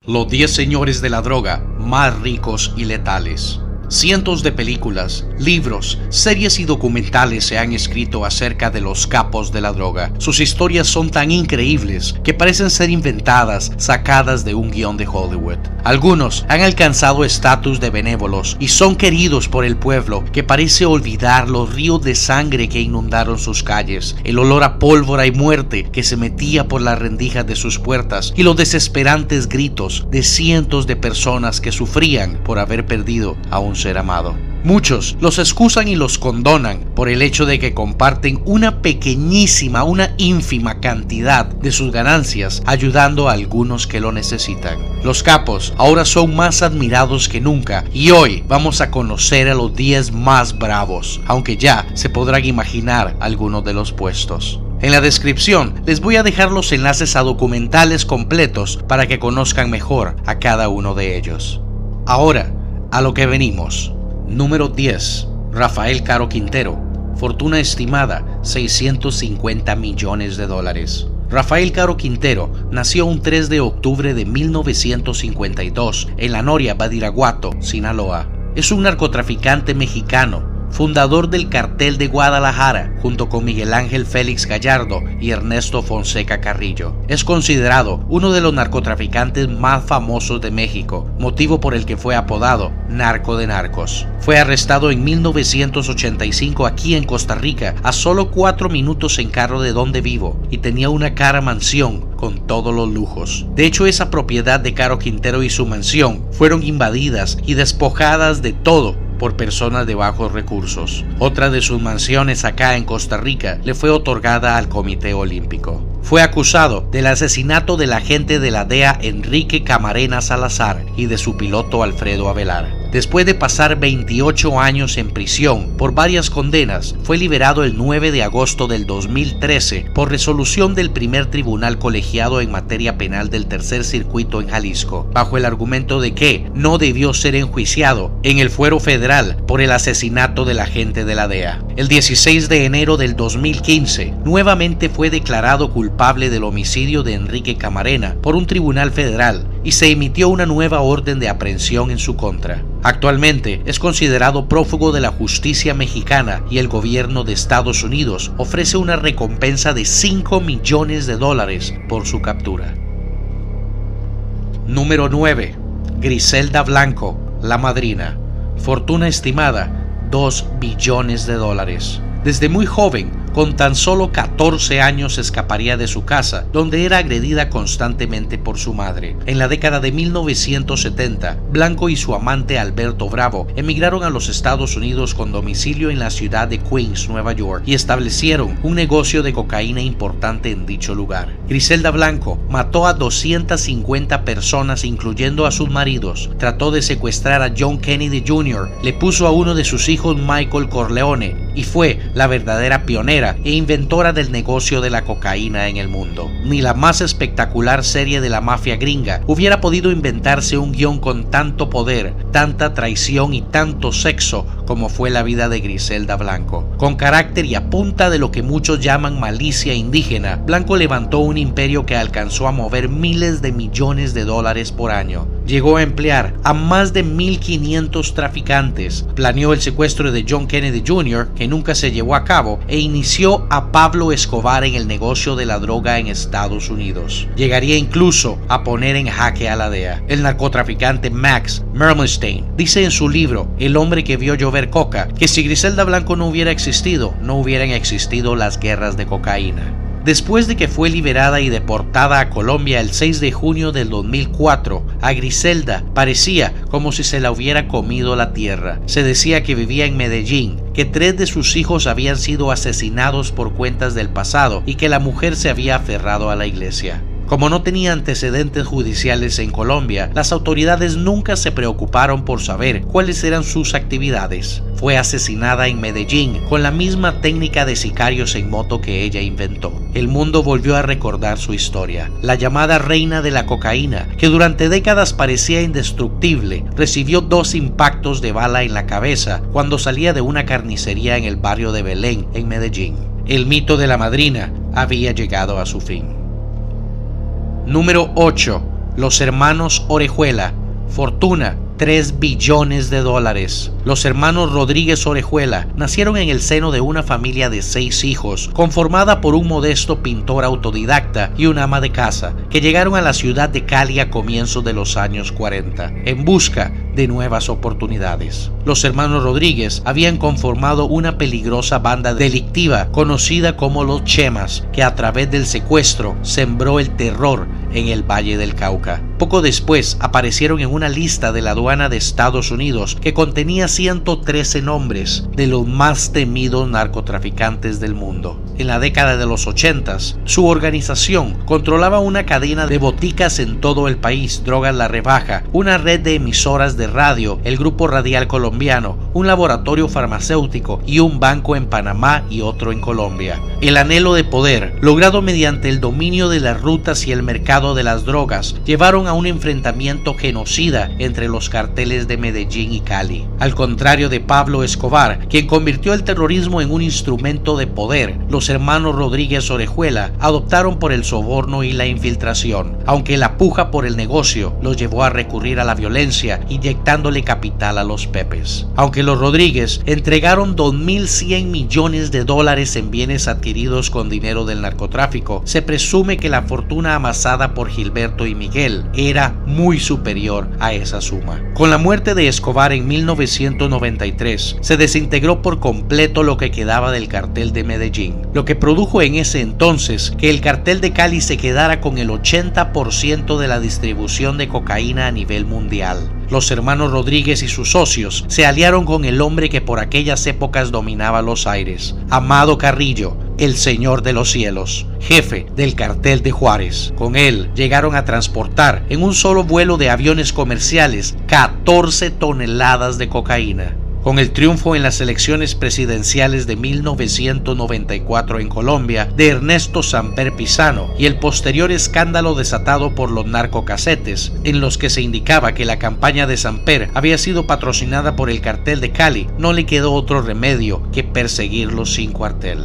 Los 10 señores de la droga más ricos y letales. Cientos de películas, libros, series y documentales se han escrito acerca de los capos de la droga. Sus historias son tan increíbles que parecen ser inventadas, sacadas de un guión de Hollywood. Algunos han alcanzado estatus de benévolos y son queridos por el pueblo, que parece olvidar los ríos de sangre que inundaron sus calles, el olor a pólvora y muerte que se metía por las rendijas de sus puertas y los desesperantes gritos de cientos de personas que sufrían por haber perdido a un ser amado. Muchos los excusan y los condonan por el hecho de que comparten una ínfima cantidad de sus ganancias ayudando a algunos que lo necesitan. Los capos ahora son más admirados que nunca y hoy vamos a conocer a los 10 más bravos, aunque ya se podrán imaginar algunos de los puestos. En la descripción les voy a dejar los enlaces a documentales completos para que conozcan mejor a cada uno de ellos. Ahora, a lo que venimos. Número 10. Rafael Caro Quintero. Fortuna estimada $650 millones. Rafael Caro Quintero nació un 3 de octubre de 1952 en La Noria, Badiraguato, Sinaloa. Es un narcotraficante mexicano, fundador del Cartel de Guadalajara, junto con Miguel Ángel Félix Gallardo y Ernesto Fonseca Carrillo. Es considerado uno de los narcotraficantes más famosos de México, motivo por el que fue apodado Narco de Narcos. Fue arrestado en 1985 aquí en Costa Rica, a solo 4 minutos en carro de donde vivo, y tenía una cara mansión con todos los lujos. De hecho, esa propiedad de Caro Quintero y su mansión fueron invadidas y despojadas de todo por personas de bajos recursos. Otra de sus mansiones acá en Costa Rica le fue otorgada al Comité Olímpico. Fue acusado del asesinato del agente de la DEA Enrique Camarena Salazar y de su piloto Alfredo Avelar. Después de pasar 28 años en prisión por varias condenas, fue liberado el 9 de agosto del 2013 por resolución del primer tribunal colegiado en materia penal del Tercer Circuito en Jalisco, bajo el argumento de que no debió ser enjuiciado en el fuero federal por el asesinato del agente de la DEA. El 16 de enero del 2015, nuevamente fue declarado culpable del homicidio de Enrique Camarena por un tribunal federal y se emitió una nueva orden de aprehensión en su contra. Actualmente es considerado prófugo de la justicia mexicana y el gobierno de Estados Unidos ofrece una recompensa de $5 millones por su captura. Número 9. Griselda Blanco, la madrina. Fortuna estimada $2 billones. Desde muy joven, con tan solo 14 años, escaparía de su casa, donde era agredida constantemente por su madre. En la década de 1970, Blanco y su amante Alberto Bravo emigraron a los Estados Unidos con domicilio en la ciudad de Queens, Nueva York, y establecieron un negocio de cocaína importante en dicho lugar. Griselda Blanco mató a 250 personas, incluyendo a sus maridos. Trató de secuestrar a John Kennedy Jr., le puso a uno de sus hijos Michael Corleone, y fue la verdadera pionera e inventora del negocio de la cocaína en el mundo. Ni la más espectacular serie de la mafia gringa hubiera podido inventarse un guión con tanto poder, tanta traición y tanto sexo como fue la vida de Griselda Blanco. Con carácter y a punta de lo que muchos llaman malicia indígena, Blanco levantó un imperio que alcanzó a mover miles de millones de dólares por año. Llegó a emplear a más de 1,500 traficantes, planeó el secuestro de John Kennedy Jr., que nunca se llevó a cabo, e inició a Pablo Escobar en el negocio de la droga en Estados Unidos. Llegaría incluso a poner en jaque a la DEA. El narcotraficante Max Mermelstein dice en su libro El hombre que vio llover coca que si Griselda Blanco no hubiera existido, no hubieran existido las guerras de cocaína. Después de que fue liberada y deportada a Colombia el 6 de junio del 2004, a Griselda parecía como si se la hubiera comido la tierra. Se decía que vivía en Medellín, que 3 de sus hijos habían sido asesinados por cuentas del pasado y que la mujer se había aferrado a la iglesia. Como no tenía antecedentes judiciales en Colombia, las autoridades nunca se preocuparon por saber cuáles eran sus actividades. Fue asesinada en Medellín con la misma técnica de sicarios en moto que ella inventó. El mundo volvió a recordar su historia. La llamada reina de la cocaína, que durante décadas parecía indestructible, recibió 2 impactos de bala en la cabeza cuando salía de una carnicería en el barrio de Belén, en Medellín. El mito de la madrina había llegado a su fin. Número 8. Los hermanos Orejuela. Fortuna: $3 billones. Los hermanos Rodríguez Orejuela nacieron en el seno de una familia de 6 hijos, conformada por un modesto pintor autodidacta y una ama de casa, que llegaron a la ciudad de Cali a comienzos de los años 40, en busca de nuevas oportunidades. Los hermanos Rodríguez habían conformado una peligrosa banda delictiva conocida como los Chemas, que a través del secuestro sembró el terror en el Valle del Cauca. Poco después aparecieron en una lista de la aduana de Estados Unidos que contenía 113 nombres de los más temidos narcotraficantes del mundo. En la década de los 80s, su organización controlaba una cadena de boticas en todo el país, Drogas La Rebaja, una red de emisoras de radio, el Grupo Radial Colombiano, un laboratorio farmacéutico y un banco en Panamá y otro en Colombia. El anhelo de poder, logrado mediante el dominio de las rutas y el mercado de las drogas, llevaron a un enfrentamiento genocida entre los carteles de Medellín y Cali. Al contrario de Pablo Escobar, quien convirtió el terrorismo en un instrumento de poder, los hermanos Rodríguez Orejuela adoptaron por el soborno y la infiltración, aunque la puja por el negocio los llevó a recurrir a la violencia, inyectándole capital a los Pepes. Aunque los Rodríguez entregaron $2.100 millones en bienes adquiridos con dinero del narcotráfico, se presume que la fortuna amasada por Gilberto y Miguel era muy superior a esa suma. Con la muerte de Escobar en 1993, se desintegró por completo lo que quedaba del cartel de Medellín, lo que produjo en ese entonces que el cartel de Cali se quedara con el 80% de la distribución de cocaína a nivel mundial. Los hermanos Rodríguez y sus socios se aliaron con el hombre que por aquellas épocas dominaba los aires, Amado Carrillo, el Señor de los Cielos, jefe del cartel de Juárez. Con él llegaron a transportar en un solo vuelo de aviones comerciales 14 toneladas de cocaína. Con el triunfo en las elecciones presidenciales de 1994 en Colombia de Ernesto Samper Pizano y el posterior escándalo desatado por los narcocasetes, en los que se indicaba que la campaña de Samper había sido patrocinada por el cartel de Cali, no le quedó otro remedio que perseguirlos sin cuartel.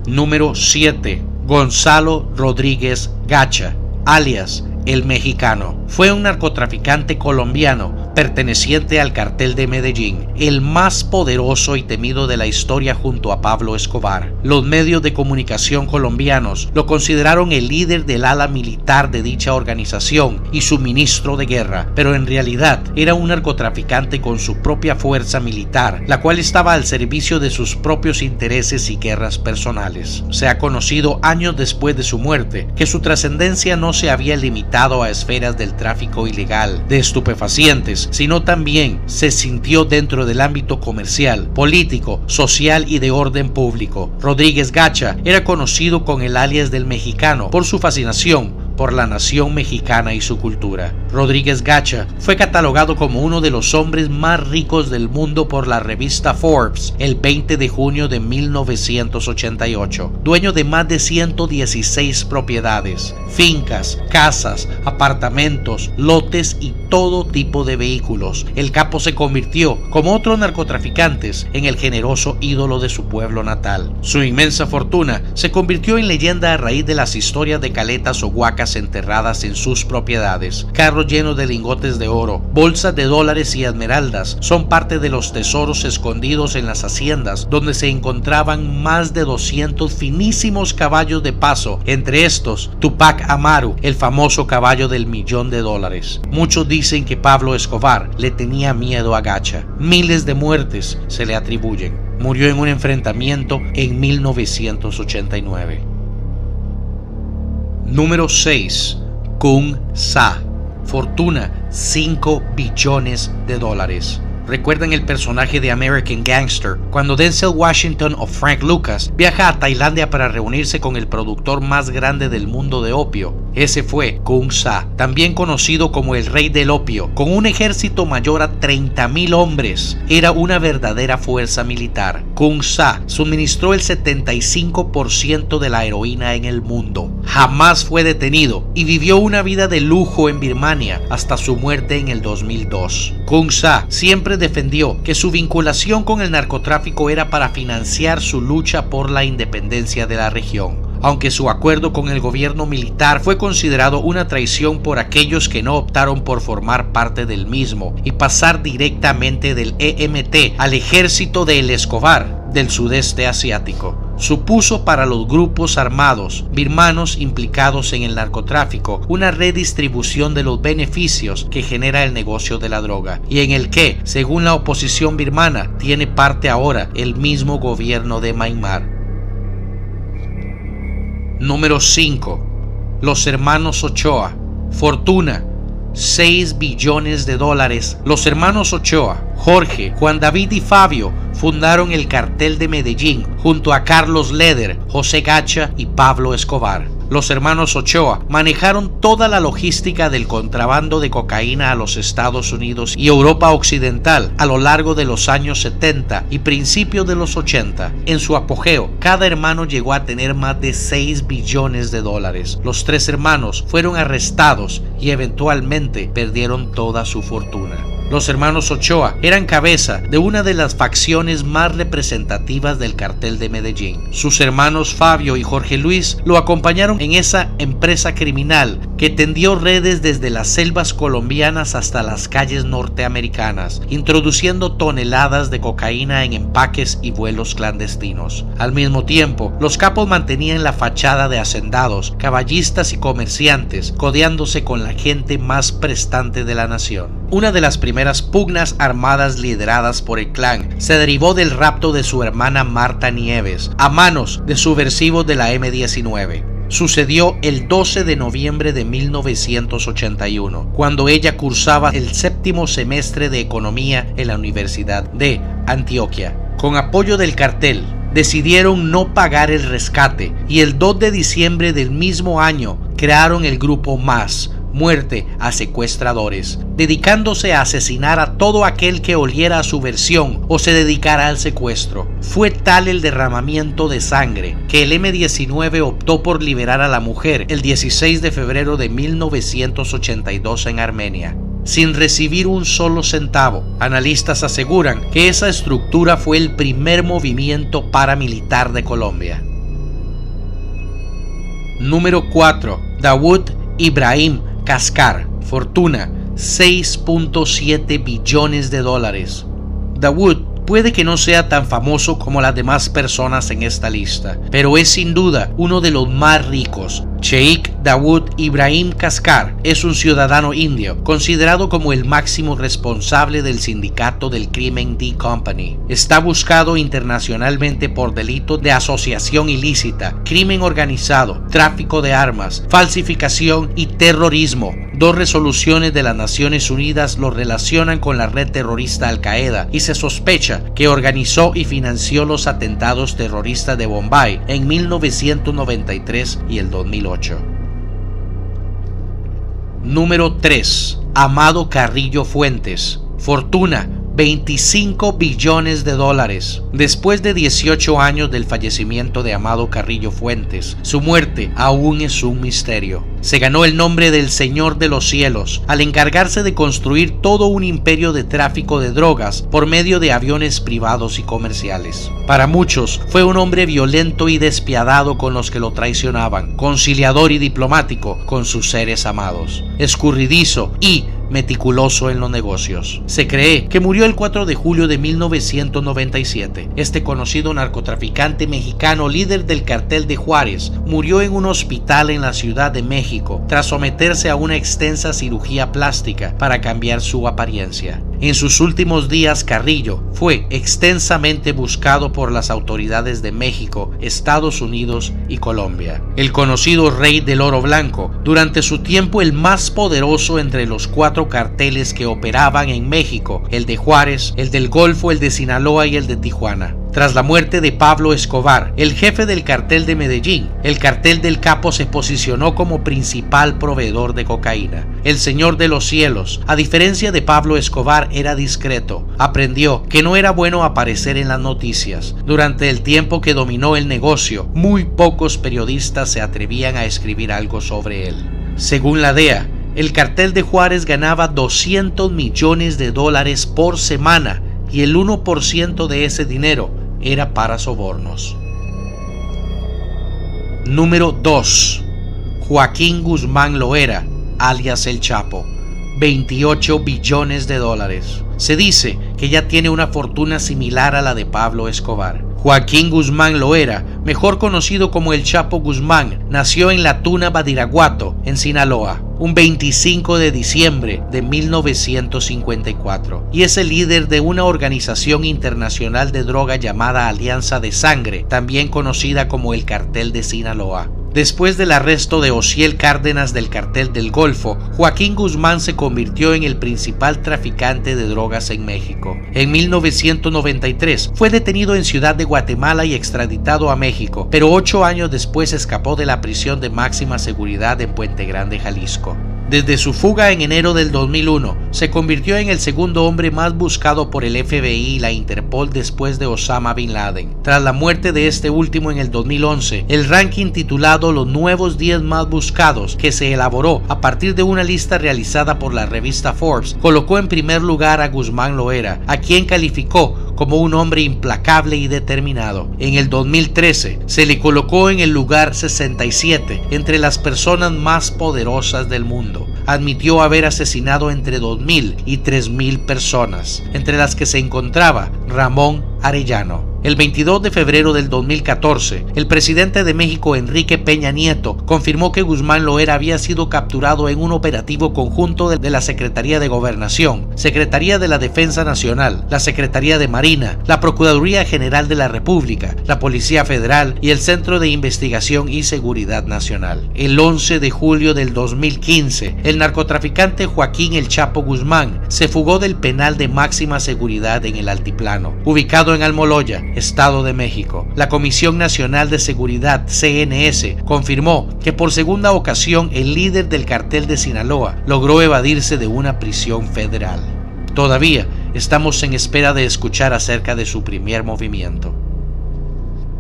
Número 7. Gonzalo Rodríguez Gacha, alias El Mexicano. Fue un narcotraficante colombiano perteneciente al cartel de Medellín, el más poderoso y temido de la historia junto a Pablo Escobar. Los medios de comunicación colombianos lo consideraron el líder del ala militar de dicha organización y su ministro de guerra, pero en realidad era un narcotraficante con su propia fuerza militar, la cual estaba al servicio de sus propios intereses y guerras personales. Se ha conocido años después de su muerte que su trascendencia no se había limitado a esferas del tráfico ilegal de estupefacientes, sino también se sintió dentro del ámbito comercial, político, social y de orden público. Rodríguez Gacha era conocido con el alias del Mexicano por su fascinación por la nación mexicana y su cultura. Rodríguez Gacha fue catalogado como uno de los hombres más ricos del mundo por la revista Forbes el 20 de junio de 1988, dueño de más de 116 propiedades, fincas, casas, apartamentos, lotes y todo tipo de vehículos. El capo se convirtió, como otros narcotraficantes, en el generoso ídolo de su pueblo natal. Su inmensa fortuna se convirtió en leyenda a raíz de las historias de caletas o huacas enterradas en sus propiedades. Carros llenos de lingotes de oro, bolsas de dólares y esmeraldas son parte de los tesoros escondidos en las haciendas, donde se encontraban más de 200 finísimos caballos de paso, entre estos Tupac Amaru, el famoso caballo del $1.000.000. Muchos dicen que Pablo Escobar le tenía miedo a Gacha. Miles de muertes se le atribuyen. Murió en un enfrentamiento en 1989. Número 6. Kung Sa. Fortuna: $5 billones. ¿Recuerdan el personaje de American Gangster cuando Denzel Washington o Frank Lucas viaja a Tailandia para reunirse con el productor más grande del mundo de opio? Ese fue Kung Sa, también conocido como el rey del opio, con un ejército mayor a 30,000 hombres. Era una verdadera fuerza militar. Kung Sa suministró el 75% de la heroína en el mundo. Jamás fue detenido y vivió una vida de lujo en Birmania hasta su muerte en el 2002. Kung Sa siempre defendió que su vinculación con el narcotráfico era para financiar su lucha por la independencia de la región. aunque su acuerdo con el gobierno militar fue considerado una traición por aquellos que no optaron por formar parte del mismo y pasar directamente del EMT al ejército de El Escobar del sudeste asiático. Supuso para los grupos armados birmanos implicados en el narcotráfico una redistribución de los beneficios que genera el negocio de la droga, y en el que, según la oposición birmana, tiene parte ahora el mismo gobierno de Myanmar. Número 5. Los hermanos Ochoa. Fortuna: $6 billones. Los hermanos Ochoa, Jorge, Juan David y Fabio, fundaron el Cartel de Medellín junto a Carlos Leder, José Gacha y Pablo Escobar. Los hermanos Ochoa manejaron toda la logística del contrabando de cocaína a los Estados Unidos y Europa Occidental a lo largo de los años 70 y principios de los 80. En su apogeo, cada hermano llegó a tener más de $6 billones. Los tres hermanos fueron arrestados y eventualmente perdieron toda su fortuna. Los hermanos Ochoa eran cabeza de una de las facciones más representativas del Cartel de Medellín. Sus hermanos Fabio y Jorge Luis lo acompañaron en esa empresa criminal que tendió redes desde las selvas colombianas hasta las calles norteamericanas, introduciendo toneladas de cocaína en empaques y vuelos clandestinos. Al mismo tiempo, los capos mantenían la fachada de hacendados, caballistas y comerciantes, codeándose con la gente más prestante de la nación. Una de las primeras pugnas armadas lideradas por el clan se derivó del rapto de su hermana Marta Nieves a manos de subversivos de la M-19. Sucedió el 12 de noviembre de 1981, cuando ella cursaba el 7º semestre de Economía en la Universidad de Antioquia. Con apoyo del cartel, decidieron no pagar el rescate y el 2 de diciembre del mismo año crearon el grupo MAS, Muerte a Secuestradores, dedicándose a asesinar a todo aquel que oliera a su versión o se dedicara al secuestro. Fue tal el derramamiento de sangre que el M-19 optó por liberar a la mujer el 16 de febrero de 1982 en Armenia, sin recibir un solo centavo. Analistas aseguran que esa estructura fue el primer movimiento paramilitar de Colombia. Número 4. Dawood Ibrahim Kaskar. Fortuna: $6.7 billones. Dawood puede que no sea tan famoso como las demás personas en esta lista, pero es sin duda uno de los más ricos. Sheikh Dawood Ibrahim Kaskar es un ciudadano indio, considerado como el máximo responsable del sindicato del crimen D Company. Está buscado internacionalmente por delitos de asociación ilícita, crimen organizado, tráfico de armas, falsificación y terrorismo. 2 resoluciones de las Naciones Unidas lo relacionan con la red terrorista Al-Qaeda y se sospecha que organizó y financió los atentados terroristas de Bombay en 1993 y el 2008. Número 3. Amado Carrillo Fuentes. Fortuna: $25 billones. Después de 18 años del fallecimiento de Amado Carrillo Fuentes, su muerte aún es un misterio. Se ganó el nombre del Señor de los Cielos al encargarse de construir todo un imperio de tráfico de drogas por medio de aviones privados y comerciales. Para muchos fue un hombre violento y despiadado con los que lo traicionaban, conciliador y diplomático con sus seres amados, escurridizo y meticuloso en los negocios. Se cree que murió el 4 de julio de 1997. Este conocido narcotraficante mexicano, líder del cartel de Juárez, murió en un hospital en la Ciudad de México tras someterse a una extensa cirugía plástica para cambiar su apariencia. En sus últimos días, Carrillo fue extensamente buscado por las autoridades de México, Estados Unidos y Colombia. El conocido Rey del Oro Blanco, durante su tiempo el más poderoso entre los 4 carteles que operaban en México, el de Juárez, el del Golfo, el de Sinaloa y el de Tijuana. Tras la muerte de Pablo Escobar, el jefe del cartel de Medellín, el cartel del Capo se posicionó como principal proveedor de cocaína. El Señor de los Cielos, a diferencia de Pablo Escobar, era discreto. Aprendió que no era bueno aparecer en las noticias. Durante el tiempo que dominó el negocio, muy pocos periodistas se atrevían a escribir algo sobre él. Según la DEA, el cartel de Juárez ganaba $200 millones por semana y el 1% de ese dinero era para sobornos. Número 2. Joaquín Guzmán Loera, alias El Chapo. 28 billones de dólares. Se dice que ya tiene una fortuna similar a la de Pablo Escobar. Joaquín Guzmán Loera, mejor conocido como El Chapo Guzmán, nació en La Tuna, Badiraguato, en Sinaloa, un 25 de diciembre de 1954, y es el líder de una organización internacional de droga llamada Alianza de Sangre, también conocida como el Cartel de Sinaloa. Después del arresto de Osiel Cárdenas del Cartel del Golfo, Joaquín Guzmán se convirtió en el principal traficante de drogas en México. En 1993 fue detenido en Ciudad de Guatemala y extraditado a México, pero 8 años después escapó de la prisión de máxima seguridad en Puente Grande, Jalisco. Desde su fuga en enero del 2001, se convirtió en el segundo hombre más buscado por el FBI y la Interpol después de Osama Bin Laden. Tras la muerte de este último en el 2011, el ranking titulado Los nuevos 10 más buscados, que se elaboró a partir de una lista realizada por la revista Forbes, colocó en primer lugar a Guzmán Loera, a quien calificó como un hombre implacable y determinado. En el 2013 se le colocó en el lugar 67 entre las personas más poderosas del mundo. Admitió haber asesinado entre 2.000 y 3.000 personas, entre las que se encontraba Ramón Arellano. El 22 de febrero del 2014, el presidente de México, Enrique Peña Nieto, confirmó que Guzmán Loera había sido capturado en un operativo conjunto de la Secretaría de Gobernación, Secretaría de la Defensa Nacional, la Secretaría de Marina, la Procuraduría General de la República, la Policía Federal y el Centro de Investigación y Seguridad Nacional. El 11 de julio del 2015, el narcotraficante Joaquín El Chapo Guzmán se fugó del penal de máxima seguridad en el Altiplano, ubicado en Almoloya, Estado de México. La Comisión Nacional de Seguridad, CNS, confirmó que por segunda ocasión el líder del cartel de Sinaloa logró evadirse de una prisión federal. Todavía estamos en espera de escuchar acerca de su primer movimiento.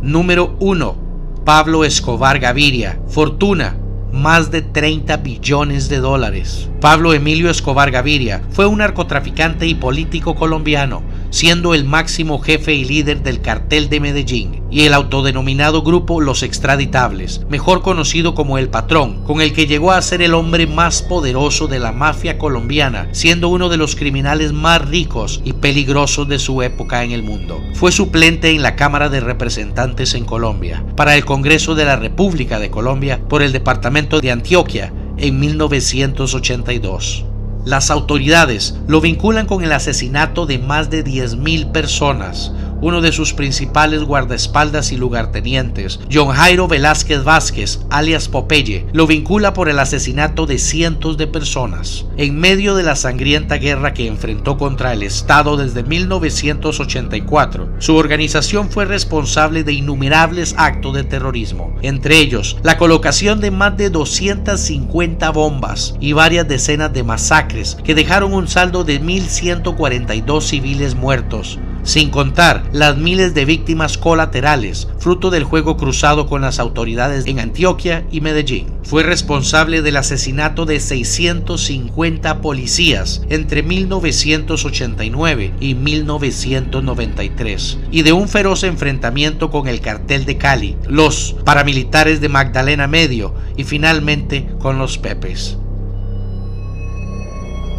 Número 1. Pablo Escobar Gaviria. Fortuna: más de 30 billones de dólares. Pablo Emilio Escobar Gaviria fue un narcotraficante y político colombiano, siendo el máximo jefe y líder del cartel de Medellín y el autodenominado grupo Los Extraditables, mejor conocido como El Patrón, con el que llegó a ser el hombre más poderoso de la mafia colombiana, siendo uno de los criminales más ricos y peligrosos de su época en el mundo. Fue suplente en la Cámara de Representantes en Colombia, para el Congreso de la República de Colombia por el departamento de Antioquia en 1982. Las autoridades lo vinculan con el asesinato de más de 10.000 personas. Uno de sus principales guardaespaldas y lugartenientes, John Jairo Velázquez Vázquez, alias Popeye, lo vincula por el asesinato de cientos de personas. En medio de la sangrienta guerra que enfrentó contra el Estado desde 1984, su organización fue responsable de innumerables actos de terrorismo, entre ellos la colocación de más de 250 bombas y varias decenas de masacres que dejaron un saldo de 1.142 civiles muertos, sin contar las miles de víctimas colaterales, fruto del juego cruzado con las autoridades en Antioquia y Medellín. Fue responsable del asesinato de 650 policías entre 1989 y 1993 y de un feroz enfrentamiento con el cartel de Cali, los paramilitares de Magdalena Medio y finalmente con los Pepes.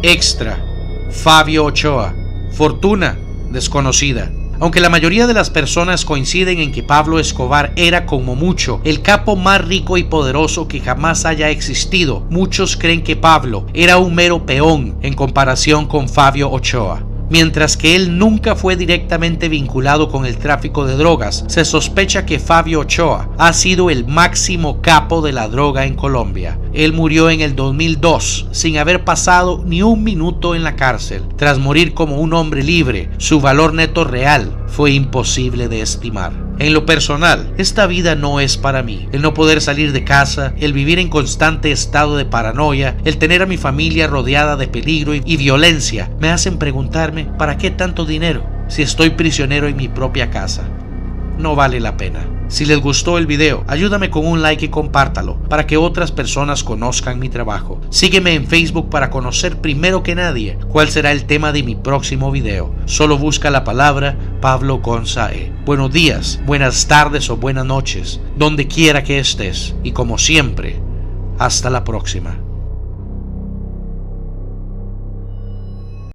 Extra: Fabio Ochoa. Fortuna: desconocida. Aunque la mayoría de las personas coinciden en que Pablo Escobar era como mucho el capo más rico y poderoso que jamás haya existido, muchos creen que Pablo era un mero peón en comparación con Fabio Ochoa. Mientras que él nunca fue directamente vinculado con el tráfico de drogas, se sospecha que Fabio Ochoa ha sido el máximo capo de la droga en Colombia. Él murió en el 2002 sin haber pasado ni un minuto en la cárcel. Tras morir como un hombre libre, su valor neto real fue imposible de estimar. En lo personal, esta vida no es para mí. El no poder salir de casa, el vivir en constante estado de paranoia, el tener a mi familia rodeada de peligro y violencia, me hacen preguntarme, ¿para qué tanto dinero si estoy prisionero en mi propia casa? No vale la pena. Si les gustó el video, ayúdame con un like y compártalo para que otras personas conozcan mi trabajo. Sígueme en Facebook para conocer primero que nadie cuál será el tema de mi próximo video. Solo busca la palabra Pablo González. Buenos días, buenas tardes o buenas noches, donde quiera que estés. Y como siempre, hasta la próxima.